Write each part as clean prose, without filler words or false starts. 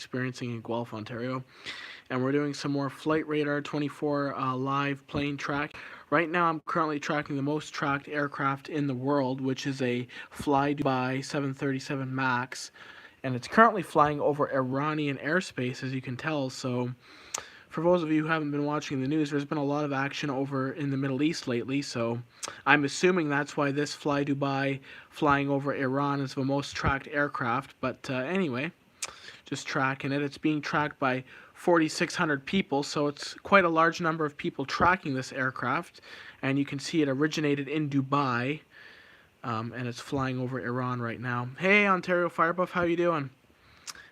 experiencing in Guelph, Ontario. And we're doing some more Flight Radar 24 live plane track. Right now I'm currently tracking the most tracked aircraft in the world, which is a Fly Dubai 737 MAX. And it's currently flying over Iranian airspace, as you can tell. So for those of you who haven't been watching the news, there's been a lot of action over in the Middle East lately, so I'm assuming that's why this Fly Dubai flying over Iran is the most tracked aircraft. But anyway, just tracking it. It's being tracked by 4,600 people, so it's quite a large number of people tracking this aircraft. And you can see it originated in Dubai, and it's flying over Iran right now. Hey, Ontario Firebuff, how you doing?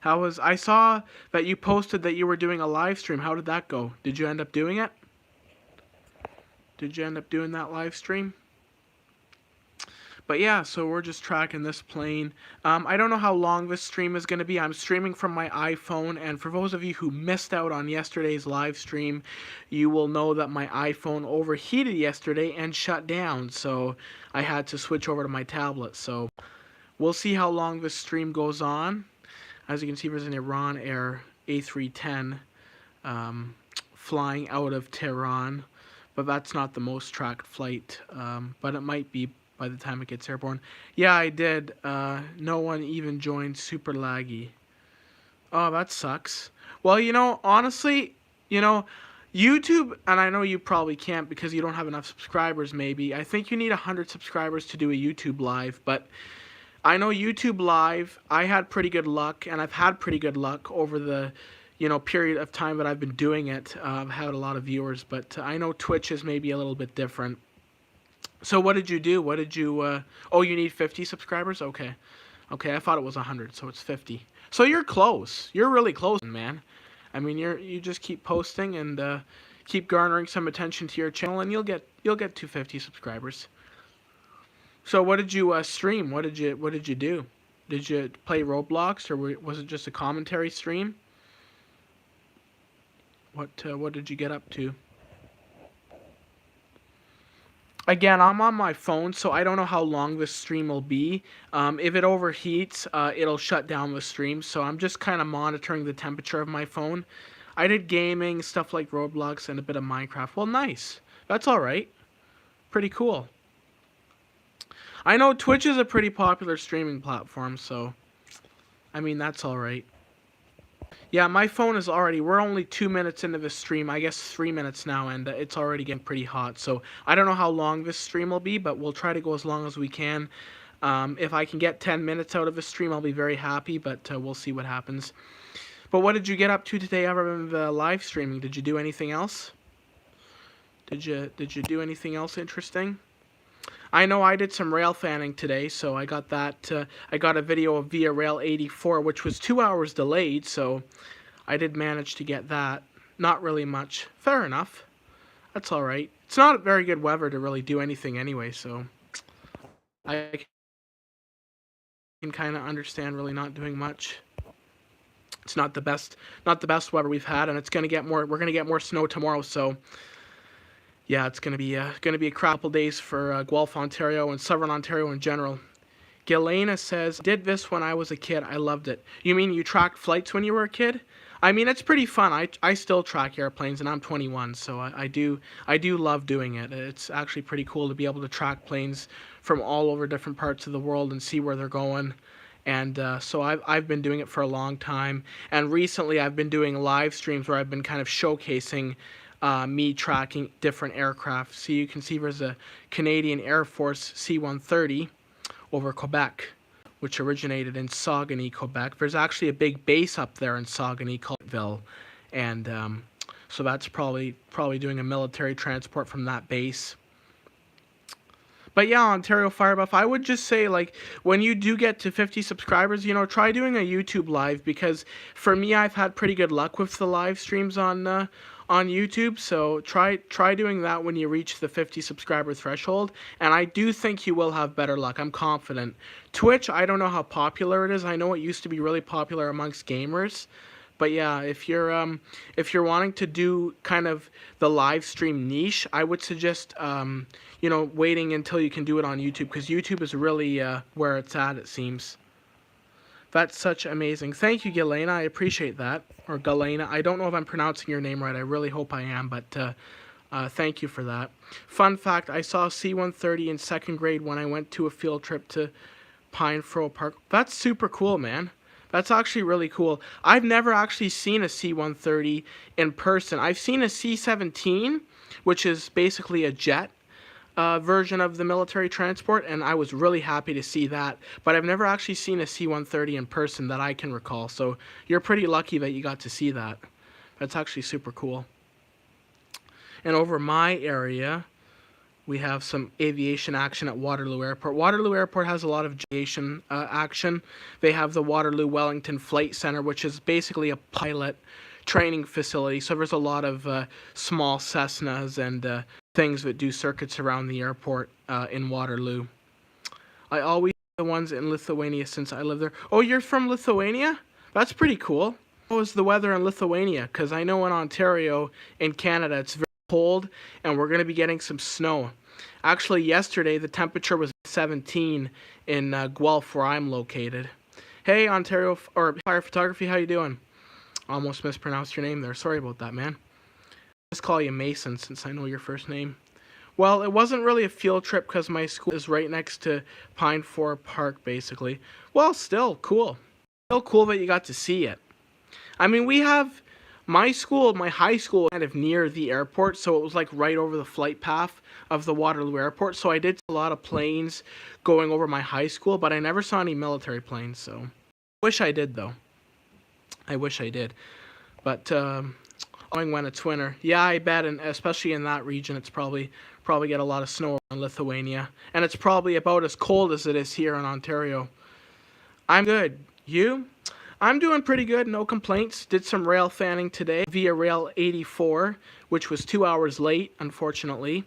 I saw that you posted that you were doing a live stream. How did that go? Did you end up doing it? Did you end up doing that live stream? But yeah, so we're just tracking this plane. I don't know how long this stream is going to be. I'm streaming from my iPhone, and for those of you who missed out on yesterday's live stream, you will know that my iPhone overheated yesterday and shut down, so I had to switch over to my tablet. So we'll see how long this stream goes on. As you can see, there's an Iran Air A310 flying out of Tehran, but that's not the most tracked flight, but it might be by the time it gets airborne. Yeah, I did. No one even joined. Super laggy. Oh, that sucks. Well, honestly, YouTube, and I know you probably can't because you don't have enough subscribers maybe. I think you need 100 subscribers to do a YouTube live, but I know YouTube Live, I had pretty good luck, and I've had pretty good luck over the, period of time that I've been doing it. I've had a lot of viewers, but I know Twitch is maybe a little bit different. So what did you do? What did you, oh, you need 50 subscribers? Okay. Okay, I thought it was 100, so it's 50. So you're close. You're really close, man. I mean, you just keep posting and keep garnering some attention to your channel, and you'll get 250 subscribers. So what did you stream? What did you do? Did you play Roblox, or was it just a commentary stream? What did you get up to? Again, I'm on my phone, so I don't know how long this stream will be. If it overheats, it'll shut down the stream, so I'm just kind of monitoring the temperature of my phone. I did gaming, stuff like Roblox, and a bit of Minecraft. Well, nice. That's alright. Pretty cool. I know Twitch is a pretty popular streaming platform, so I mean, that's alright. Yeah, my phone is already, we're only 2 minutes into this stream, I guess 3 minutes now, and it's already getting pretty hot. So I don't know how long this stream will be, but we'll try to go as long as we can. If I can get 10 minutes out of this stream, I'll be very happy, but we'll see what happens. But what did you get up to today other than the live streaming? Did you do anything else? Did you do anything else interesting? I know I did some rail fanning today, so I got that. I got a video of Via Rail 84, which was 2 hours delayed, so I did manage to get that. Not really much. Fair enough. That's alright. It's not very good weather to really do anything anyway, so I can kind of understand really not doing much. It's not the best weather we've had, and it's gonna get more. We're gonna get more snow tomorrow, so. Yeah, it's gonna be a couple days for Guelph, Ontario, and Southern Ontario in general. Galena says, "Did this when I was a kid. I loved it." You mean you tracked flights when you were a kid? I mean, it's pretty fun. I still track airplanes, and I'm 21, so I do love doing it. It's actually pretty cool to be able to track planes from all over different parts of the world and see where they're going. And so I've been doing it for a long time. And recently, I've been doing live streams where I've been kind of showcasing me tracking different aircraft. So you can see there's a Canadian Air Force C-130 over Quebec, which originated in Saguenay, Quebec. There's actually a big base up there in Saguenay called Ville, and so that's probably doing a military transport from that base. But yeah, Ontario Firebuff, I would just say, like, when you do get to 50 subscribers, try doing a YouTube live, because for me, I've had pretty good luck with the live streams on YouTube, so try doing that when you reach the 50 subscriber threshold, and I do think you will have better luck. I'm confident. Twitch, I don't know how popular it is. I know it used to be really popular amongst gamers, but yeah, if you're wanting to do kind of the live stream niche, I would suggest waiting until you can do it on YouTube, because YouTube is really where it's at, it seems. That's such amazing. Thank you, Galena. I appreciate that. Or Galena. I don't know if I'm pronouncing your name right. I really hope I am, but thank you for that. Fun fact, I saw C-130 in second grade when I went to a field trip to Pine Furrow Park. That's super cool, man. That's actually really cool. I've never actually seen a C-130 in person. I've seen a C-17, which is basically a jet version of the military transport, and I was really happy to see that. But I've never actually seen a C-130 in person that I can recall, so you're pretty lucky that you got to see that. That's actually super cool. And over my area, we have some aviation action at Waterloo Airport. Waterloo Airport has a lot of aviation action. They have the Waterloo Wellington Flight Center, which is basically a pilot training facility. So there's a lot of small Cessnas and things that do circuits around the airport in Waterloo. I always the ones in Lithuania since I live there. Oh, you're from Lithuania? That's pretty cool. How is the weather in Lithuania? Because I know in Ontario, in Canada, it's very cold, and we're going to be getting some snow. Actually, yesterday, the temperature was 17 in Guelph, where I'm located. Hey, Ontario, or Fire Photography, how you doing? Almost mispronounced your name there. Sorry about that, man. Just call you Mason since I know your first name. Well, it wasn't really a field trip because my school is right next to Pine Furrow Park, basically. Well, still cool. Still cool that you got to see it. I mean, we have my school, my high school, kind of near the airport, so it was like right over the flight path of the Waterloo Airport. So I did see a lot of planes going over my high school, but I never saw any military planes. So wish I did, though. I wish I did. But knowing when it's winter, yeah, I bet, and especially in that region, it's probably get a lot of snow in Lithuania, and it's probably about as cold as it is here in Ontario. I'm good. You? I'm doing pretty good, no complaints. Did some rail fanning today via Rail 84, which was 2 hours late, unfortunately.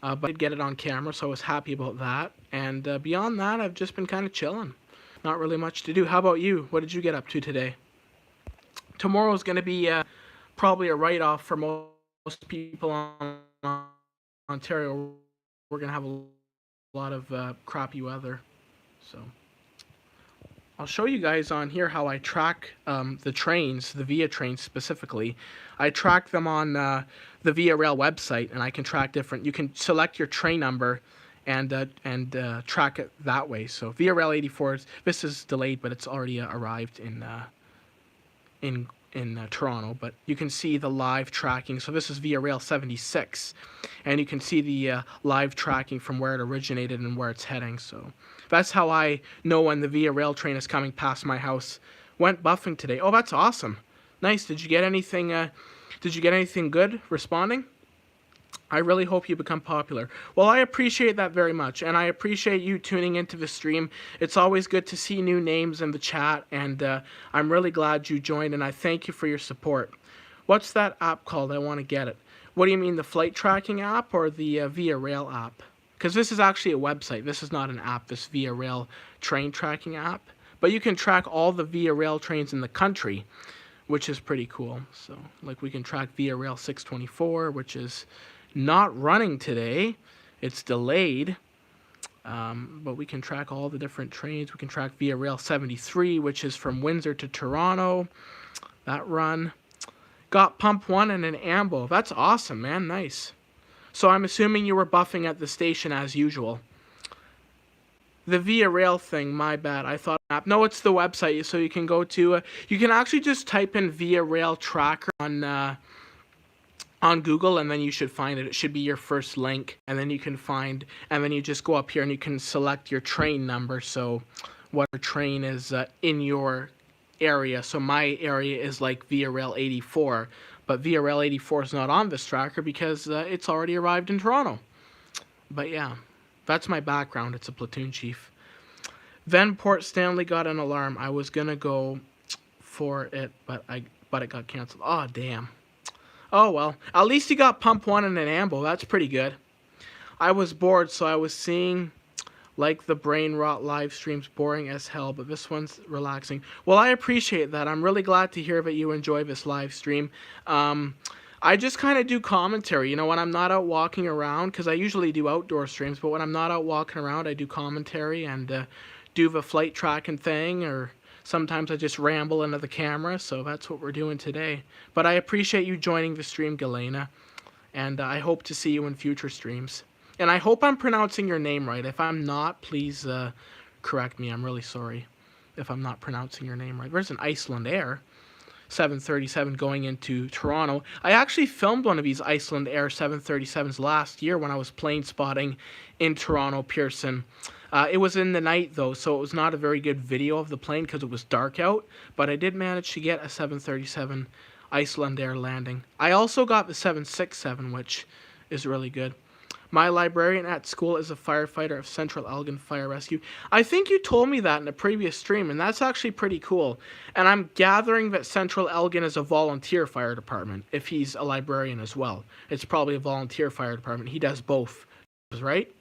But I did get it on camera, so I was happy about that. And beyond that, I've just been kind of chilling. Not really much to do. How about you? What did you get up to today? Tomorrow's going to be probably a write-off for most people on Ontario. We're going to have a lot of crappy weather. So I'll show you guys on here how I track the trains, the Via trains specifically. I track them on the Via Rail website, and I can track different. You can select your train number and track it that way. So Via Rail 84, this is delayed, but it's already arrived in Toronto. But you can see the live tracking. So this is Via Rail 76, and you can see the live tracking from where it originated and where it's heading. So that's how I know when the Via Rail train is coming past my house. Went buffing today. Oh, that's awesome. Nice. Did you get anything? Did you get anything good responding? I really hope you become popular. Well, I appreciate that very much, and I appreciate you tuning into the stream. It's always good to see new names in the chat, and I'm really glad you joined, and I thank you for your support. What's that app called? I want to get it. What do you mean, the flight tracking app or the Via Rail app? Because this is actually a website. This is not an app, this Via Rail train tracking app. But you can track all the Via Rail trains in the country, which is pretty cool. So, like, we can track Via Rail 624, which is not running today. It's delayed. But we can track all the different trains. We can track Via Rail 73, which is from Windsor to Toronto. That run. Got Pump 1 and an Ambo. That's awesome, man. Nice. So I'm assuming you were buffing at the station as usual. The Via Rail thing, my bad. I thought no, it's the website. So you can go to you can actually just type in Via Rail Tracker on Google, and then you should find it. It should be your first link, and then you can find, and then you just go up here and you can select your train number. So whatever train is in your area. So my area is like Via Rail 84, but Via Rail 84 is not on this tracker because it's already arrived in Toronto. But yeah, that's my background. It's a platoon chief. Then Port Stanley got an alarm. I was gonna go for it, but it got canceled. Oh damn. Oh well. At least you got Pump 1 and an Ambo. That's pretty good. I was bored, so I was seeing like the brain rot live streams, boring as hell, but this one's relaxing. Well, I appreciate that. I'm really glad to hear that you enjoy this live stream. I just kind of do commentary, you know, when I'm not out walking around, because I usually do outdoor streams, but when I'm not out walking around, I do commentary and do the flight tracking thing, or Sometimes I just ramble into the camera, so that's what we're doing today. But I appreciate you joining the stream, Galena, and I hope to see you in future streams. And I hope I'm pronouncing your name right. If I'm not, please correct me. I'm really sorry if I'm not pronouncing your name right. There's an Iceland Air 737 going into Toronto. I actually filmed one of these Iceland Air 737s last year when I was plane spotting in Toronto, Pearson. It was in the night though, so it was not a very good video of the plane because it was dark out, but I did manage to get a 737 Iceland Air landing. I also got the 767, which is really good. My librarian at school is a firefighter of Central Elgin Fire Rescue. I think you told me that in a previous stream, and that's actually pretty cool. And I'm gathering that Central Elgin is a volunteer fire department, if he's a librarian as well. It's probably a volunteer fire department. He does both, right?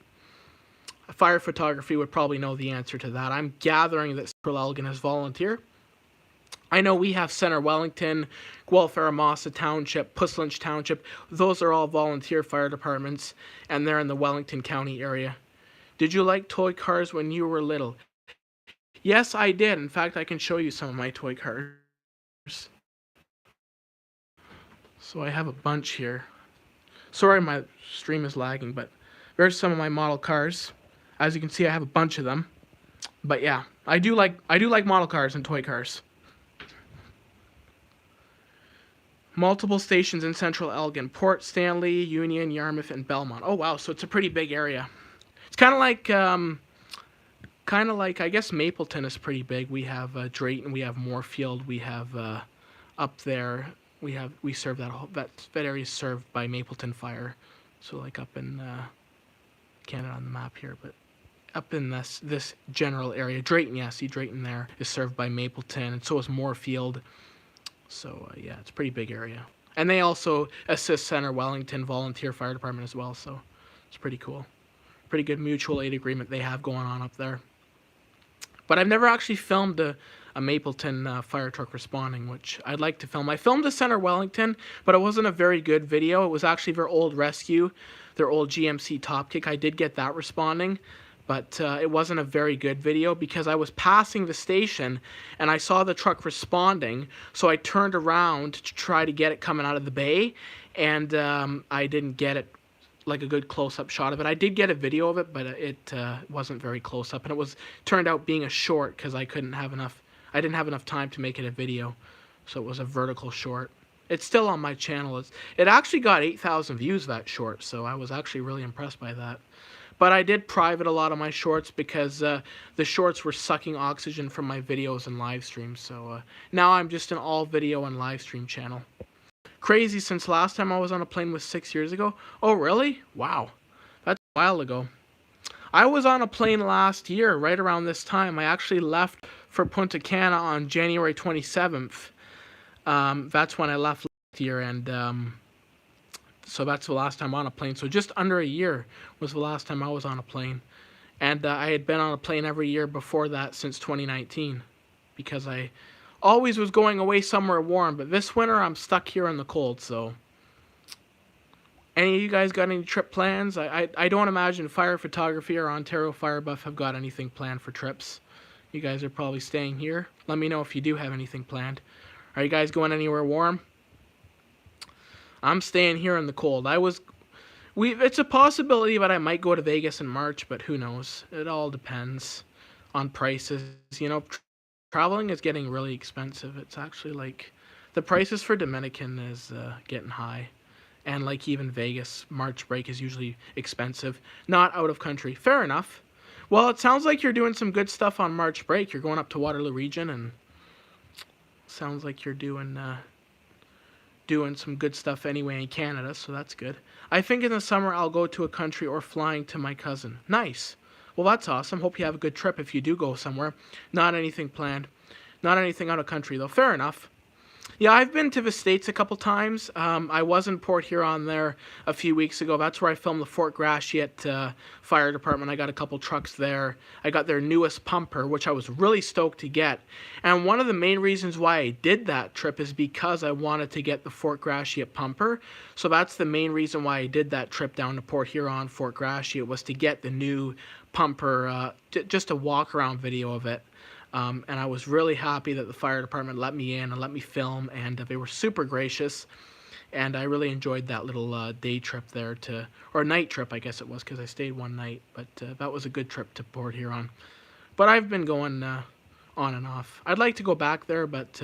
Fire photography would probably know the answer to that. I'm gathering that Central Elgin is volunteer. I know we have Center Wellington, Guelph Aramosa Township, Puslinch Township. Those are all volunteer fire departments, and they're in the Wellington County area. Did you like toy cars when you were little? Yes, I did. In fact, I can show you some of my toy cars. So I have a bunch here. Sorry my stream is lagging, but there's some of my model cars. As you can see, I have a bunch of them. But yeah, I do like model cars and toy cars. Multiple stations in Central Elgin: Port Stanley, Union, Yarmouth, and Belmont. Oh wow, so it's a pretty big area. It's kind of like I guess Mapleton is pretty big. We have Drayton, we have Moorfield, we have up there we serve that area is served by Mapleton Fire. So like up in Canada on the map here, but up in this general area, Drayton, yeah, see Drayton there is served by Mapleton, and so is Moorfield. So, yeah, it's a pretty big area. And they also assist Center Wellington Volunteer Fire Department as well, so it's pretty cool. Pretty good mutual aid agreement they have going on up there. But I've never actually filmed a Mapleton fire truck responding, which I'd like to film. I filmed a Center Wellington, but it wasn't a very good video. It was actually their old rescue, their old GMC Top Kick. I did get that responding, but it wasn't a very good video because I was passing the station and I saw the truck responding, so I turned around to try to get it coming out of the bay, and I didn't get it like a good close-up shot of it. I did get a video of it, but it wasn't very close-up, and it turned out being a short because I didn't have enough time to make it a video, so it was a vertical short. It's still on my channel. It actually got 8,000 views, that short, so I was actually really impressed by that. But I did private a lot of my shorts because the shorts were sucking oxygen from my videos and live streams. So now I'm just an all video and live stream channel. Crazy, since last time I was on a plane was 6 years ago. Oh, really? Wow. That's a while ago. I was on a plane last year, right around this time. I actually left for Punta Cana on January 27th. That's when I left last year, and so that's the last time on a plane. So just under a year was the last time I was on a plane. And I had been on a plane every year before that since 2019 because I always was going away somewhere warm. But this winter I'm stuck here in the cold. So any of you guys got any trip plans? I don't imagine Fire Photography or Ontario Fire Buff have got anything planned for trips. You guys are probably staying here. Let me know if you do have anything planned. Are you guys going anywhere warm? I'm staying here in the cold. It's a possibility that I might go to Vegas in March, but who knows? It all depends on prices. You know, traveling is getting really expensive. It's actually like the prices for Dominican is getting high, and like even Vegas March break is usually expensive. Not out of country. Fair enough. Well, it sounds like you're doing some good stuff on March break. You're going up to Waterloo Region, and sounds like you're doing some good stuff anyway in Canada, so that's good. I think in the summer I'll go to a country or flying to my cousin. Nice. Well, that's awesome. Hope you have a good trip if you do go somewhere. Not anything planned. Not anything out of country, though. Fair enough. Yeah, I've been to the States a couple times. I was in Port Huron there a few weeks ago. That's where I filmed the Fort Gratiot Fire Department. I got a couple trucks there. I got their newest pumper, which I was really stoked to get. And one of the main reasons why I did that trip is because I wanted to get the Fort Gratiot pumper. So that's the main reason why I did that trip down to Port Huron, Fort Gratiot, was to get the new pumper, just a walk-around video of it. And I was really happy that the fire department let me in and let me film, and they were super gracious. And I really enjoyed that little day trip there or night trip, I guess it was, because I stayed one night. But that was a good trip to Port Huron. But I've been going on and off. I'd like to go back there, but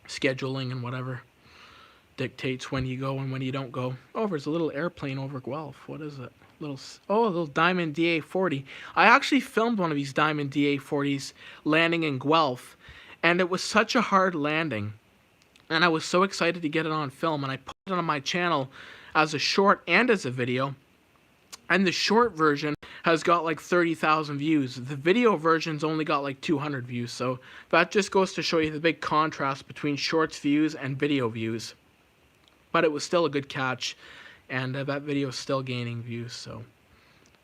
scheduling and whatever dictates when you go and when you don't go. Oh, there's a little airplane over Guelph. What is it? A little Diamond DA-40. I actually filmed one of these Diamond DA-40s landing in Guelph, and it was such a hard landing. And I was so excited to get it on film, and I put it on my channel as a short and as a video. And the short version has got like 30,000 views. The video version's only got like 200 views. So that just goes to show you the big contrast between shorts views and video views. But it was still a good catch, and that video is still gaining views. So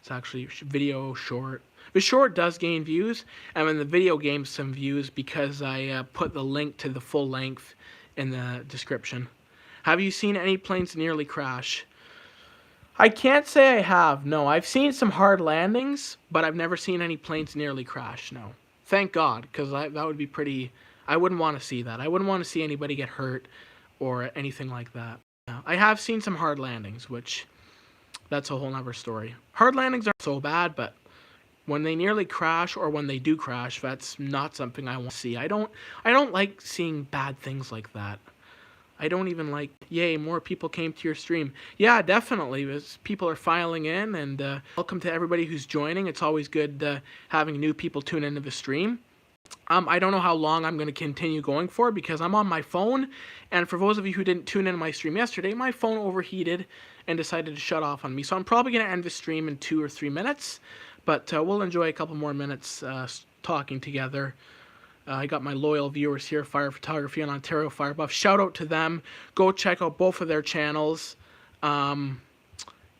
it's actually video short. The short does gain views, and then the video gains some views because I put the link to the full length in the description. Have you seen any planes nearly crash? I can't say I have. No, I've seen some hard landings, but I've never seen any planes nearly crash. No, thank God, because that would be pretty. I wouldn't want to see that. I wouldn't want to see anybody get hurt or anything like that. I have seen some hard landings, which that's a whole nother story. Hard landings aren't so bad, but when they nearly crash or when they do crash, that's not something I want to see. I don't like seeing bad things like that. I don't even like, yay, more people came to your stream. Yeah, definitely. As people are filing in, and welcome to everybody who's joining. It's always good having new people tune into the stream. I don't know how long I'm going to continue going for because I'm on my phone, and for those of you who didn't tune in my stream yesterday, my phone overheated and decided to shut off on me. So I'm probably going to end the stream in 2 or 3 minutes, but we'll enjoy a couple more minutes talking together. I got my loyal viewers here, Fire Photography and Ontario Fire Buff. Shout out to them. Go check out both of their channels.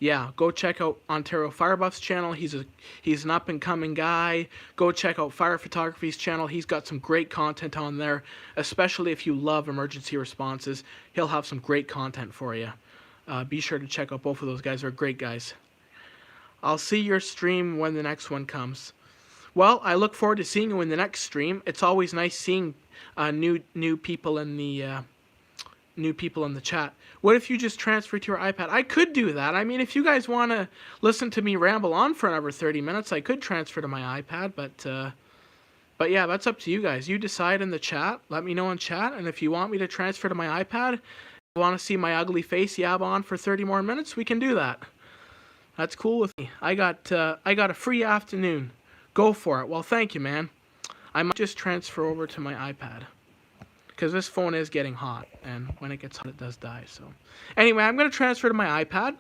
Yeah, go check out Ontario Fire Buff's channel. He's an up-and-coming guy. Go check out Fire Photography's channel. He's got some great content on there, especially if you love emergency responses. He'll have some great content for you. Be sure to check out both of those guys. They're great guys. I'll see your stream when the next one comes. Well, I look forward to seeing you in the next stream. It's always nice seeing new people in the chat. What if you just transfer to your iPad? I could do that. I mean, if you guys want to listen to me ramble on for another 30 minutes, I could transfer to my iPad, but yeah, that's up to you guys. You decide in the chat. Let me know in chat, and if you want me to transfer to my iPad, you want to see my ugly face yab on for 30 more minutes, we can do that. That's cool with me. I got a free afternoon. Go for it. Well, thank you, man. I might just transfer over to my iPad, because this phone is getting hot, and when it gets hot, it does die. So anyway, I'm going to transfer to my iPad,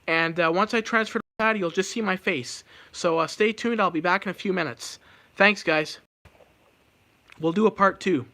and once I transfer to my iPad, you'll just see my face. So stay tuned. I'll be back in a few minutes. Thanks, guys. We'll do a part 2.